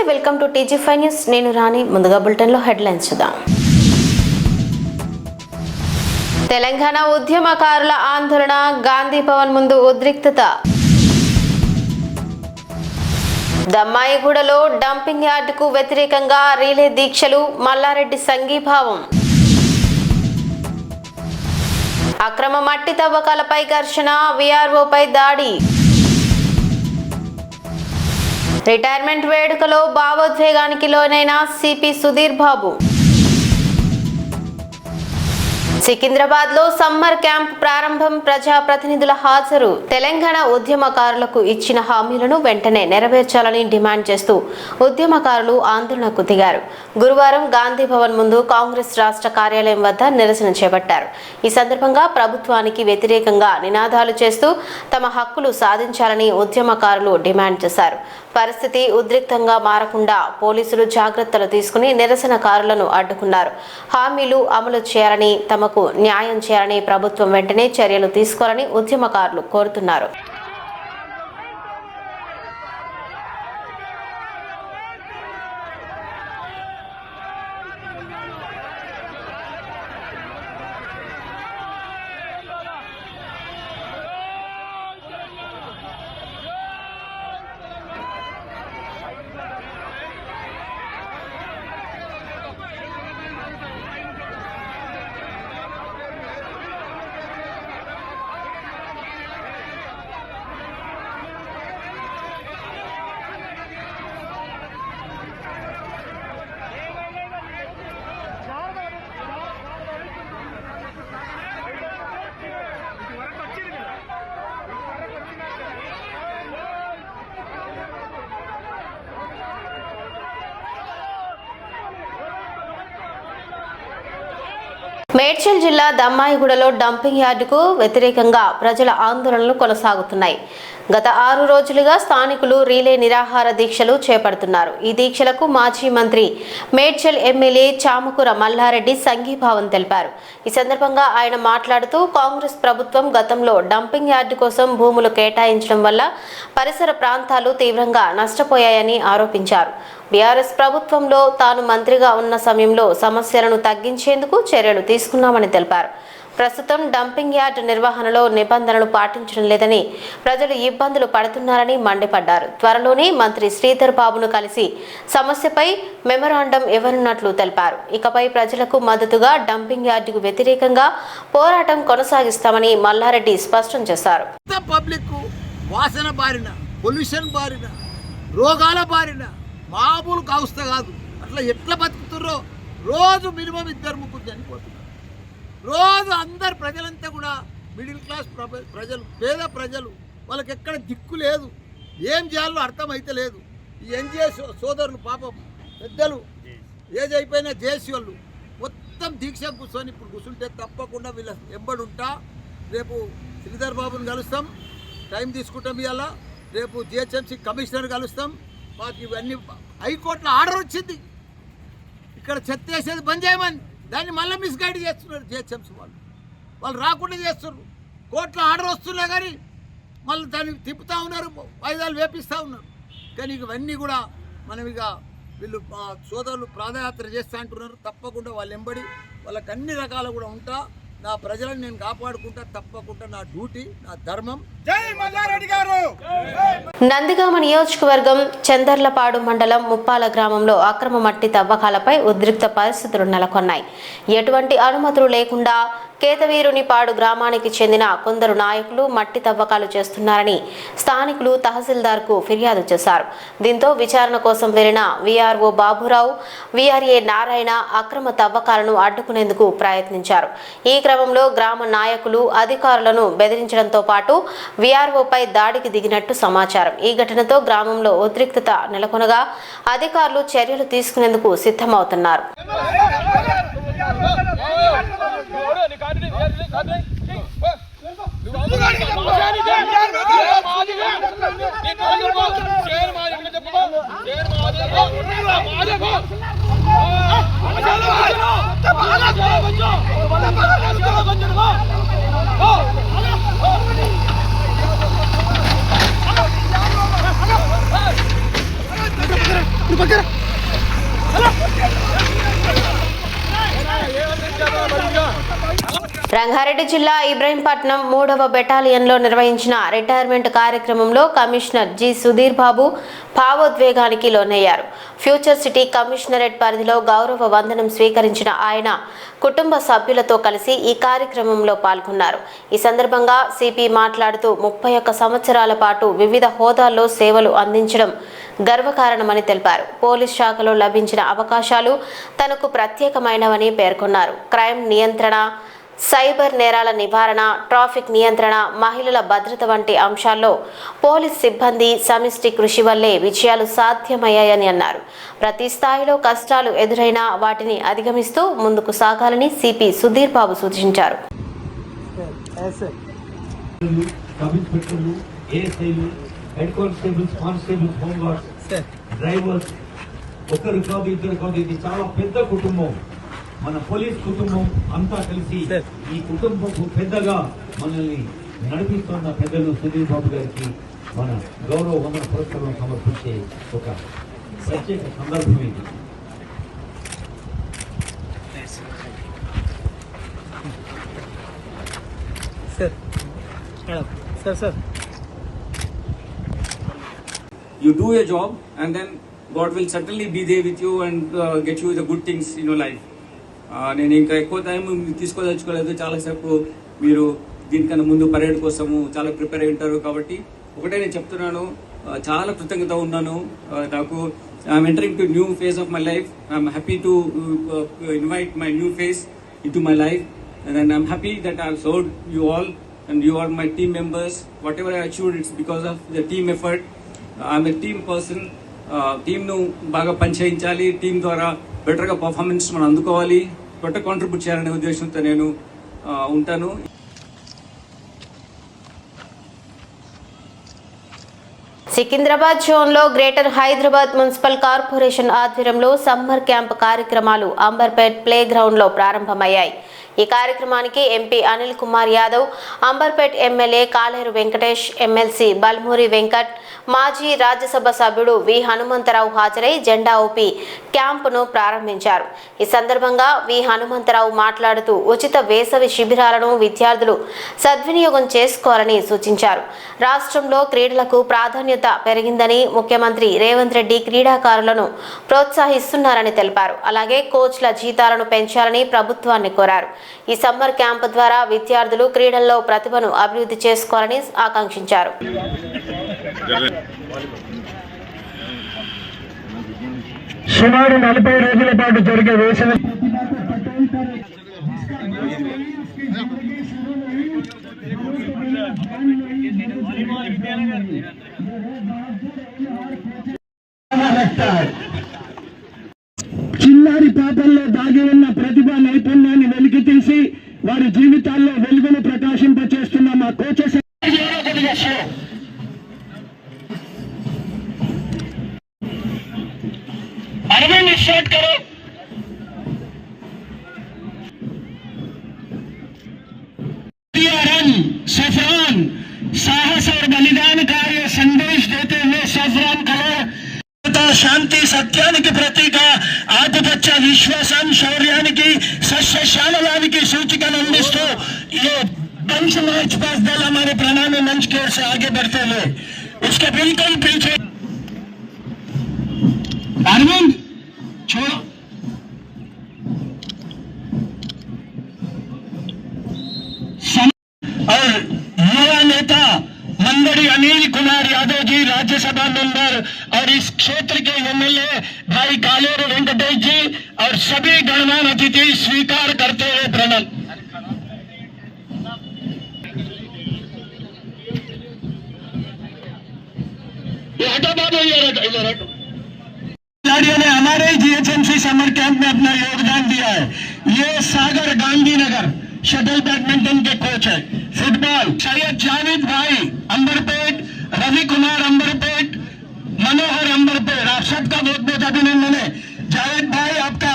Welcome to టీజీ5 news. నేను రాణి. ముందుగా బులెటిన్లో హెడ్లైన్స్ చూద్దాం. తెలంగాణ ఉద్యమకారుల ఆందోళన, గాంధీ భవన్ ముందు ఉద్రిక్తత. దమ్మాయిగూడలో డంపింగ్ యార్డుకు వ్యతిరేకంగా రీలే దీక్షలు, మల్లారెడ్డి సంఘీభావం. అక్రమ మట్టి తవ్వకాలపై ఘర్షణ, వీఆర్ఓపై దాడి. రిటైర్మెంట్ వేడుకలో భావోద్వేగానికి లోనైన సిపి సుధీర్ బాబు. సికింద్రాబాద్లో సమ్మర్ క్యాంప్ ప్రారంభం, ప్రజాప్రతినిధుల హాజరు. తెలంగాణ ఉద్యమకారులకు ఇచ్చిన హామీలను వెంటనే నెరవేర్చాలని డిమాండ్ చేస్తూ ఉద్యమకారులు ఆందోళనకు దిగారు. గురువారం గాంధీ భవన్ ముందు కాంగ్రెస్ రాష్ట్ర కార్యాలయం వద్ద నిరసన చేపట్టారు. ఈ సందర్భంగా ప్రభుత్వానికి వ్యతిరేకంగా నినాదాలు చేస్తూ తమ హక్కులు సాధించాలని ఉద్యమకారులు డిమాండ్ చేశారు. పరిస్థితి ఉద్రిక్తంగా మారకుండా పోలీసులు జాగ్రత్తలు తీసుకుని నిరసనకారులను అడ్డుకున్నారు. హామీలు అమలు చేయాలని, తమకు న్యాయం చేయాలని ప్రభుత్వం వెంటనే చర్యలు తీసుకోవాలని ఉద్యమకారులు కోరుతున్నారు. మేడ్చల్ జిల్లా దమ్మాయిగూడలో డంపింగ్ యార్డుకు వ్యతిరేకంగా ప్రజల ఆందోళనలు కొనసాగుతున్నాయి. గత 6 రోజులుగా స్థానికులు రీలే నిరాహార దీక్షలు చేపడుతున్నారు. ఈ దీక్షలకు మాజీ మంత్రి మేడ్చల్ ఎమ్మెల్యే చామకూర మల్లారెడ్డి సంఘీభావం తెలిపారు. ఈ సందర్భంగా ఆయన మాట్లాడుతూ కాంగ్రెస్ ప్రభుత్వం గతంలో డంపింగ్ యార్డు కోసం భూములు కేటాయించడం వల్ల పరిసర ప్రాంతాలు తీవ్రంగా నష్టపోయాయని ఆరోపించారు. బీఆర్ఎస్ ప్రభుత్వంలో తాను మంత్రిగా ఉన్న సమయంలో సమస్యలను తగ్గించేందుకు చర్యలు తీసుకున్నామని తెలిపారు. ప్రస్తుతం డంపింగ్ యార్డ్ నిర్వహణలో నిబంధనలు పాటించడం లేదని, ప్రజలు ఇబ్బందులు పడుతున్నారని మండిపడ్డారు. త్వరలోనే మంత్రి శ్రీధర్ బాబును కలిసి సమస్యపై మెమరాండం ఇవ్వనున్నట్లు తెలిపారు. ఇకపై ప్రజలకు మద్దతుగా డంపింగ్ యార్డుకు వ్యతిరేకంగా పోరాటం కొనసాగిస్తామని మల్లారెడ్డి స్పష్టం చేశారు. వాసన బారిన, పొల్యూషన్ బారిన, రోగాల బారిన మామూలు కావస్థ కాదు. అట్లా ఎట్లా బతుకుతుర్రో రోజు మినిమం 2-3 చనిపోతున్నారు. రోజు అందరు ప్రజలంతా కూడా మిడిల్ క్లాస్ ప్రజలు, పేద ప్రజలు, వాళ్ళకి ఎక్కడ దిక్కు లేదు, ఏం చేయాలో అర్థమైతే లేదు. ఈ ఎన్జిఓ సోదరులు పాపం పెద్దలు ఏజ్ అయిపోయిన జేసీ వాళ్ళు మొత్తం దీక్ష కూర్చొని ఇప్పుడు కూర్చుంటే తప్పకుండా వీళ్ళ వెంబడి ఉంటా. రేపు శ్రీధర్ బాబుని కలుస్తాం, టైం తీసుకుంటాం. ఇవాళ రేపు జిహెచ్ఎంసీ కమిషనర్ కలుస్తాం. మాకు ఇవన్నీ హైకోర్టులో ఆర్డర్ వచ్చింది, ఇక్కడ చెత్త వేసేది బంద్ చేయమని. దాన్ని మళ్ళీ మిస్గైడ్ చేస్తున్నారు జిహెచ్ఎంసీ వాళ్ళు రాకుండా చేస్తున్నారు. కోర్టులో ఆర్డర్ వస్తున్నా కానీ మళ్ళీ దాన్ని తిప్పుతూ ఉన్నారు, వాయిదాలు వేపిస్తూ ఉన్నారు. కానీ ఇవన్నీ కూడా మనం ఇక వీళ్ళు మా సోదరులు పాదయాత్ర చేస్తూ అంటున్నారు. తప్పకుండా వాళ్ళు వెంబడి వాళ్ళకి అన్ని రకాలు కూడా ఉంటా. నా ప్రజలను నేను కాపాడుకుంటా, తప్పకుండా నా డ్యూటీ, నా ధర్మం. జై మల్లారెడ్డి గారు. నందిగామ నియోజకవర్గం చందర్లపాడు మండలం ముప్పాల గ్రామంలో అక్రమ మట్టి తవ్వకాలపై ఉద్రిక్త పరిస్థితులు నెలకొన్నాయి. ఎటువంటి అనుమతులు లేకుండా కేతవీరునిపాడు గ్రామానికి చెందిన కొందరు నాయకులు మట్టి తవ్వకాలు చేస్తున్నారని స్థానికులు తహసీల్దార్కు ఫిర్యాదు చేశారు. దీంతో విచారణ కోసం వెళ్లిన వీఆర్ఓ బాబురావు, వీఆర్ఏ నారాయణ అక్రమ తవ్వకాలను అడ్డుకునేందుకు ప్రయత్నించారు. ఈ క్రమంలో గ్రామ నాయకులు అధికారులను బెదిరించడంతో పాటు వీఆర్ఓపై దాడికి దిగినట్టు సమాచారం. ఈ ఘటనతో గ్రామంలో ఉద్రిక్తత నెలకొనగా అధికారులు చర్యలు తీసుకునేందుకు సిద్ధమవుతున్నారు. పక్కన రంగారెడ్డి జిల్లా ఇబ్రహీంపట్నం 3వ బెటాలియన్లో నిర్వహించిన రిటైర్మెంట్ కార్యక్రమంలో కమిషనర్ జి సుధీర్ బాబు భావోద్వేగానికి లోనయ్యారు. ఫ్యూచర్ సిటీ కమిషనరేట్ పరిధిలో గౌరవ వందనం స్వీకరించిన ఆయన కుటుంబ సభ్యులతో కలిసి ఈ కార్యక్రమంలో పాల్గొన్నారు. ఈ సందర్భంగా సిపి మాట్లాడుతూ 31 సంవత్సరాల పాటు వివిధ హోదాల్లో సేవలు అందించడం గర్వకారణమని తెలిపారు. పోలీస్ శాఖలో లభించిన అవకాశాలు తనకు ప్రత్యేకమైనవని పేర్కొన్నారు. క్రైమ్ నియంత్రణ, సైబర్ నేరాల నివారణ, ట్రాఫిక్ నియంత్రణ, మహిళల భద్రత వంటి అంశాల్లో పోలీస్ సిబ్బంది సమిష్టి కృషి వల్లే విజయాలు సాధ్యమయ్యాయని అన్నారు. ప్రతి స్థాయిలో కష్టాలు ఎదురైనా వాటిని అధిగమిస్తూ ముందుకు సాగాలని సిపి సుధీర్ బాబు సూచించారు. మన పోలీస్ కుటుంబం అంతా కలిసి ఈ కుటుంబం పెద్దగా మనల్ని నడిపిస్తున్న పెద్దలు సుధీర్ బాబు గారికి మన గౌరవ వందన పురస్కారం సమర్పించే ఒక ప్రత్యేక సందర్భం ఇది. You do your job and then God will certainly be there with you and get you the good things in your life. నేను ఇంకా ఎక్కువ టైం తీసుకోదలుచుకోలేదు. చాలాసేపు మీరు దీనికన్నా ముందు పరేడ్ కోసము చాలా ప్రిపేర్ అయి ఉంటారు. కాబట్టి ఒకటే నేను చెప్తున్నాను, చాలా కృతజ్ఞత ఉన్నాను. నాకు I'm entering to new phase of my life. I'm happy to invite my new phase in to my life and I'm happy that I've served you all and you are my team members. Whatever I achieved, it's because of the team effort. I'm a team person. టీమ్ను బాగా పనిచేయించాలి, team ద్వారా బెటర్గా performance మనం అందుకోవాలి, better contribute చేయాలనే ఉద్దేశంతో నేను ఉంటాను. సికింద్రాబాద్ జోన్లో greater Hyderabad municipal corporation ఆధ్వర్యంలో సమ్మర్ క్యాంప్ కార్యక్రమాలు అంబర్పేట్ ప్లే గ్రౌండ్లో ప్రారంభమయ్యాయి. ఈ కార్యక్రమానికి ఎంపీ అనిల్ కుమార్ యాదవ్, అంబర్పేట్ ఎమ్మెల్యే కాలేరు వెంకటేష్, ఎమ్మెల్సీ బల్మూరి వెంకట్, మాజీ రాజ్యసభ సభ్యుడు వి హనుమంతరావు హాజరై జెండా ఊపి క్యాంపును ప్రారంభించారు. ఈ సందర్భంగా వి హనుమంతరావు మాట్లాడుతూ ఉచిత వేసవి శిబిరాలను విద్యార్థులు సద్వినియోగం చేసుకోవాలని సూచించారు. రాష్ట్రంలో క్రీడలకు ప్రాధాన్యత పెరిగిందని, ముఖ్యమంత్రి రేవంత్ రెడ్డి క్రీడాకారులను ప్రోత్సహిస్తున్నారని తెలిపారు. అలాగే కోచ్ల జీతాలను పెంచాలని ప్రభుత్వాన్ని కోరారు. ఈ సమ్మర్ క్యాంప్ ద్వారా విద్యార్థులు క్రీడల్లో ప్రతిభను అభివృద్ధి చేసుకోవాలని ఆకాంక్షించారు. సుమారు 40 రోజుల పాటు జరిగే వేసవి చిన్నారి పాపల్లో దాగి ఉన్న ప్రతిభా నైపుణ్యాన్ని వెలికి తీసి వారి జీవితాల్లో వెలుగును ప్రకాశింపచేస్తున్న మా కోచెస్ अरविंद स्टार्ट करो। रन सफरान साहस और बलिदान का ये संदेश देते हुए सफरान कलर शांति सत्यानिकी प्रतीक आत्मपच्च विश्वाసం శౌర్యానికి सस्यशालवानिकी सूचिका अंदिस्तू ये पंच मैच पास दल हमारे प्रणामी मंच की ओर से आगे बढ़ते हुए उसके बिल्कुल पीछे अरविंद छोड़ो। और युवा नेता मंदड़ी अनिल कुमार यादव जी, राज्यसभा मेंबर और इस क्षेत्र के एमएलए भाई कालेरू वेंकटेश जी और सभी गणमान्य अतिथि स्वीकार करते हुए प्रणल। खिलाड़ियों ने हमारे जीएचएमसी समर कैंप में अपना योगदान दिया है। ये सागर गांधीनगर शटल बैडमिंटन के कोच है। फुटबॉल सैयद जावेद भाई अंबरपेट, रवि कुमार अंबरपेट, मनोहर अंबरपेट, आप सबका बहुत बहुत अभिनंदन है। जावेद भाई आपका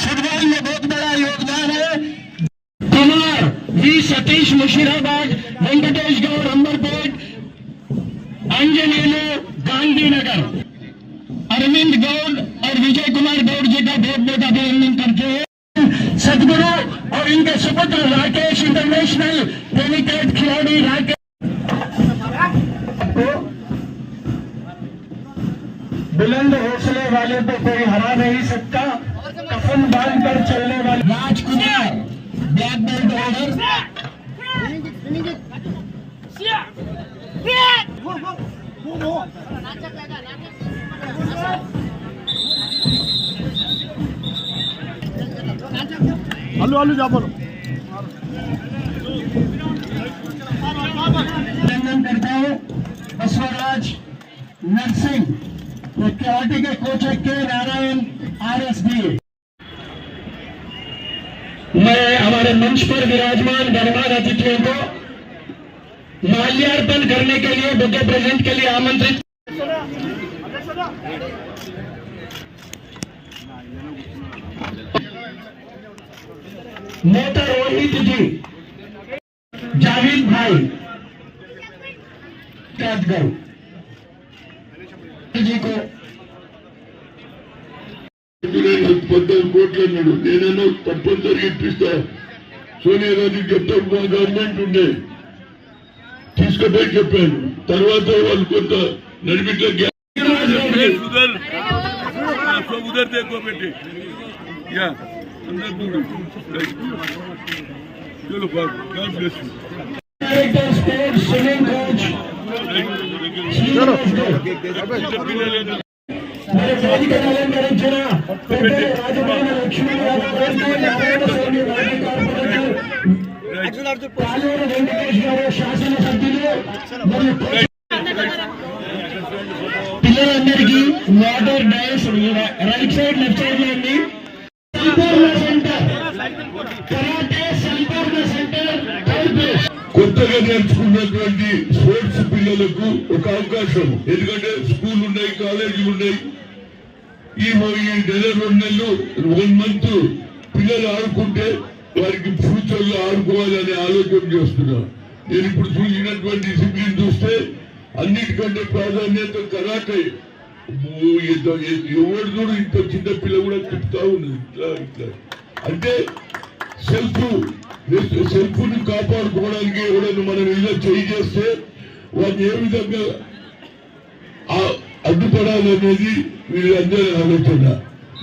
फुटबॉल में बहुत बड़ा योगदान है। कुमार वी सतीश मुशीराबाद, वेंकटेश गौड़ अंबरपेट, अंजनेलो गांधीनगर, अरविंद गौड़ और विजय कुमार गौड़ जी का बहुत बहुत अभिनंदन करते हैं। सदगुरु और इनके सुपुत्र राकेश इंटरनेशनल डेलीगेट खिलाड़ी राकेश को बुलंद हौसले वाले को कोई हरा नहीं सकता। कफन बांध कर चलने वाले राजकुमार ब्लैक बेल्ट होल्डर అల్లు చెప్పను अभिनंदन करता हूँ बसवराज नरसिंह कबड्डी के कोच के नारायण RSD। मैं हमारे मंच पर विराजमान गणमान्य अतिथियों को माल्यार्पण करने के लिए बुके प्रेजेंट के लिए आमंत्रित। नेता रोहित जी, जावेद भाई जी को 14 కోట్లు అన్నాడు. నేనేమో తప్పనిసరిగా ఇప్పిస్తా. సోనియా గాంధీ చెప్తా మా గవర్నమెంట్ ఉండే తీసుకుపోయి చెప్పాను. తర్వాత వాళ్ళు కొంత నడిమిట్ల उधर देखो बेटे या अंदर चलो God bless you swimming coach मेरे वेदिक अलंकరించిన రాజమాన లక్ష్మీ పాలూరు వెంకటేష్ గారు శాసనసభ్యులు మరియు పిల్లలందరికీ వాటర్ డైస్ రైట్ సైడ్ లెఫ్ట్ సైడ్ లో ఉంది. సంపూర్ణ సెంటర్ కరాటే సంపూర్ణ సెంటర్ కొత్తగా నేర్చుకున్నటువంటి స్పోర్ట్స్ పిల్లలకు ఒక అవకాశం. ఎందుకంటే స్కూల్ ఉన్నాయి, కాలేజీలు ఉన్నాయి. ఈ నెల 2 నెలలు 1 మంత్ పిల్లలు ఆడుకుంటే వారికి ఫ్యూచర్ లో ఆడుకోవాలనే ఆలోచన చేస్తున్నారు. నేను ఇప్పుడు చూసినటువంటి డిసిప్లిన్ చూస్తే అన్నిటికంటే ప్రాధాన్యత కరాటే. ఎవరు చూడు ఇంత చిన్న పిల్ల కూడా తిప్పుతా ఉన్నది ఇట్లా ఇట్లా. అంటే సెల్ఫ్ ని కాపాడుకోవడానికి ఎవరైనా మనం ఇలా చేస్తే వాటిని ఏ విధంగా అడ్డుపడాలనేది వీళ్ళందరి ఆలోచన.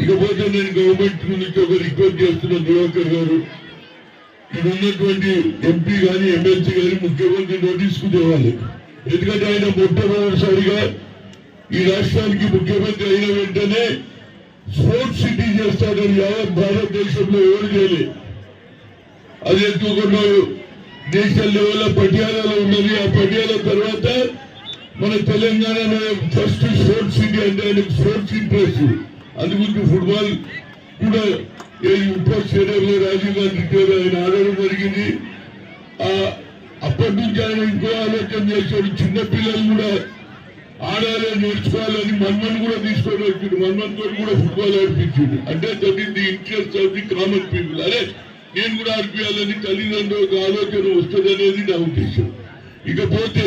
ఇకపోతే నేను గవర్నమెంట్ నుంచి ఒక రిక్వెస్ట్ చేస్తున్న దివాకర్ గారు, ఇక్కడ ఉన్నటువంటి ఎంపీ గాని ఎమ్మెల్సీ గాని ముఖ్యమంత్రి నోటీస్ కు తేవాలి. ఎందుకంటే ఆయన మొట్టమొదటిసారిగా ఈ రాష్ట్రానికి ముఖ్యమంత్రి అయిన వెంటనే స్పోర్ట్స్ సిటీ చేస్తాడని యావత్ భారతదేశంలో ఎవరు చేయలేదు. అది ఎందుకు నేషనల్ లెవెల్లో పటియాలలో ఉన్నది. ఆ పటియాల తర్వాత మన తెలంగాణలో ఫస్ట్ స్పోర్ట్స్ సిటీ అంటే ఆయనకు స్పోర్ట్స్ ఇంట్రెస్ట్. అందుకు ఫుట్బాల్ కూడా ఉప స్టేడియంలో రాజీవ్ గాంధీ ఆయన ఆడడం జరిగింది. అప్పటి నుంచి ఆయన ఇంకో ఆలోచన చేశాడు, చిన్నపిల్లలు కూడా ఆడాలి నేర్చుకోవాలని మన్మన్ కూడా తీసుకొని వచ్చిండు. మన్మన్ కూడా ఫుట్బాల్ ఆడిపించిండు. అంటే that is the interest of the common people. అరే నేను కూడా ఆడిపించాలని తల్లిదండ్రులకు ఆలోచన వస్తుంది అనేది నా ఉద్దేశం. ఇకపోతే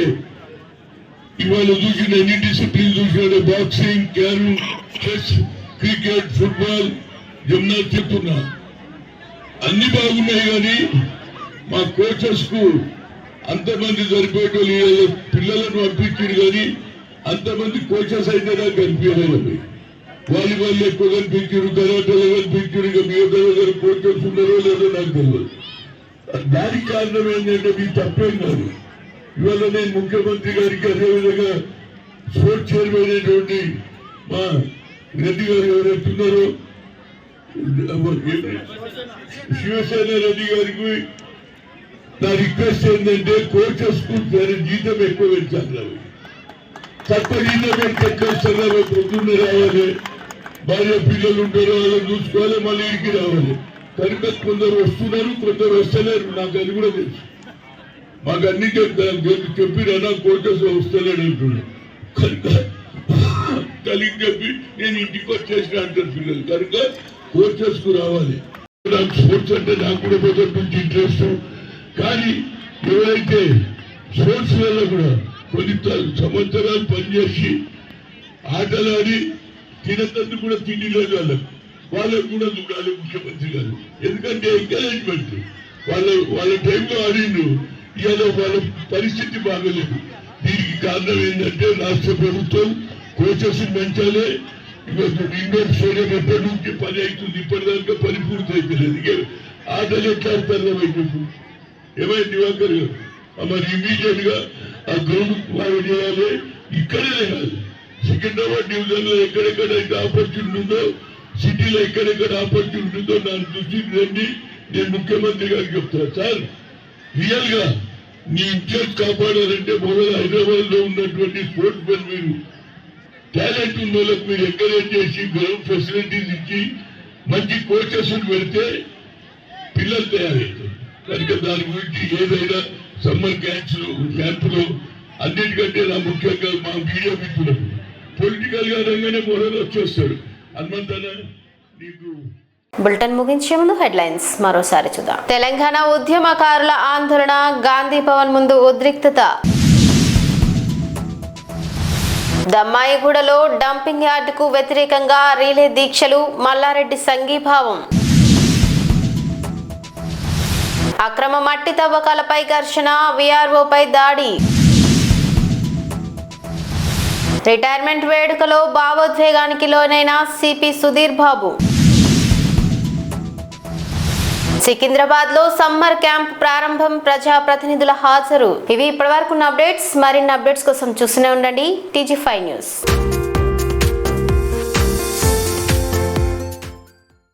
ఇవాళ చూసిన ఎన్ని డిసిప్లిన్ చూసిన boxing, carrom, chess, cricket, football, gymnastic చెప్తున్నా అన్ని బాగున్నాయి. కానీ మా కోచెస్ కు అంతమంది సరిపోయేటోళ్ళు పిల్లలను పంపించారు. కానీ అంతమంది కోచెస్ అయితే నాకు కనిపించలేదు. వాలీబాల్ ఎక్కువ కనిపించారు, కరాటేలో కనిపించారు. ఇక మీ దగ్గర కోచెస్ ఉన్నారో లేదో నాకు తెలియదు. దానికి కారణం ఏంటంటే మీ తప్పేం కాదు. ఇవాళ నేను ముఖ్యమంత్రి గారికి అదేవిధంగా స్పోర్ట్స్ చైర్మన్ అయినటువంటి మా రెడ్డి గారు ఎవరైతున్నారో శివసేన రెడ్డి గారికి నా రిక్వెస్ట్ ఏంటంటే కోచెస్ కు జీతం ఎక్కువ పెంచాలి. తక్కువ జీతం పెట్టేస్తారా పొద్దున్నే రావాలి, భార్య పిల్లలు ఉంటారు, వాళ్ళని చూసుకోవాలి, మళ్ళీ ఇంటికి రావాలి. కనుక కొందరు వస్తున్నారు, కొందరు వస్తలేరు. నాకు అది కూడా తెలుసు. మాకు అన్ని చెప్పినా కోచెస్ వస్తలేడు అంటున్నాడు. కనుక కలిగి చెప్పి నేను ఇంటికి వచ్చేసిన అంటారు పిల్లలు. కనుక కోచెస్ కు రావాలి. నాకు స్పోర్ట్స్ అంటే నాకు కూడా మొదటి నుంచి ఇంట్రెస్ట్. కానీ ఎవరైతే స్పోర్ట్స్ వల్ల కూడా కొన్ని సంవత్సరాలు పనిచేసి ఆటలాడి తినతందుకు కూడా తిండి లేదు వాళ్ళకు. వాళ్ళకు కూడా చూడాలి ముఖ్యమంత్రి గారు. ఎందుకంటే ఎంకరేజ్మెంట్ వాళ్ళ టైంలో ఆడిండు, ఇవాళ వాళ్ళ పరిస్థితి బాగలేదు. దీనికి కారణం ఏంటంటే రాష్ట్ర ప్రభుత్వం కోచెస్ పెంచాలి. ఇండోర్ స్టేడియం ఎప్పటి నుంచి పని అవుతుంది, ఇప్పటిదాకా పని పూర్తి అయిపోలేదు. ఆటలు ఎట్లా ఆడతారు వైపు ఏమైంది దివాకర్ గారు? మరి ఇమీడియట్ గా ఆ గ్రౌండ్ బాగా చేయాలి. ఇక్కడే కాదు, సికింద్రాబాద్ డివిజన్ లో ఎక్కడెక్కడైతే ఆపర్చునిటీ ఉందో, సిటీలో ఎక్కడెక్కడ ఆపర్చునిటీ ఉందో దాని దృష్టికి రండి. నేను ముఖ్యమంత్రి గారికి చెప్తాను, సార్ రియల్ గా నీ ఇంట్రెస్ట్ కాపాడాలంటే మొదలు హైదరాబాద్ లో ఉన్నటువంటి స్పోర్ట్స్ మెన్ మీరు టాలెంట్ ఉన్న వాళ్ళకి మీరు ఎంకరేజ్ చేసి గ్రౌండ్ ఫెసిలిటీస్ ఇచ్చి మంచి కోచెస్ పెడితే పిల్లలు తయారవుతారు. కనుక దాని గురించి ఏదైనా సమ్మర్ క్యాంపులు అన్నిటికంటే నా ముఖ్యంగా మా మీడియా మిత్రులకు పొలిటికల్ గా రంగానే మొదలు వచ్చేస్తాడు. హనుమంతన నీకు బులెటిన్ ముగించే ముందు హెడ్లైన్స్ మరోసారి చూద్దాం. తెలంగాణ ఉద్యమకారుల ఆందోళన, గాంధీ భవన్ ముందు ఉద్రిక్తత. దమ్మాయిగూడలో డంపింగ్ యార్డుకు వ్యతిరేకంగా రీలే దీక్షలు, మల్లారెడ్డి సంఘీభావం. అక్రమ మట్టి తవ్వకాలపై ఘర్షణ, వీఆర్ఓపై దాడి. రిటైర్మెంట్ వేడుకలో భావోద్వేగానికి లోనైన సిపి సుధీర్ బాబు. సికింద్రాబాద్ లో సమ్మర్ క్యాంప్ ప్రారంభం, ప్రజా ప్రతినిధుల హాజరు. ఇవి ఇప్పటివరకు ఉన్న అప్డేట్స్. మరిన్ని అప్డేట్స్ కోసం చూస్తూనే ఉండండి TG5 న్యూస్.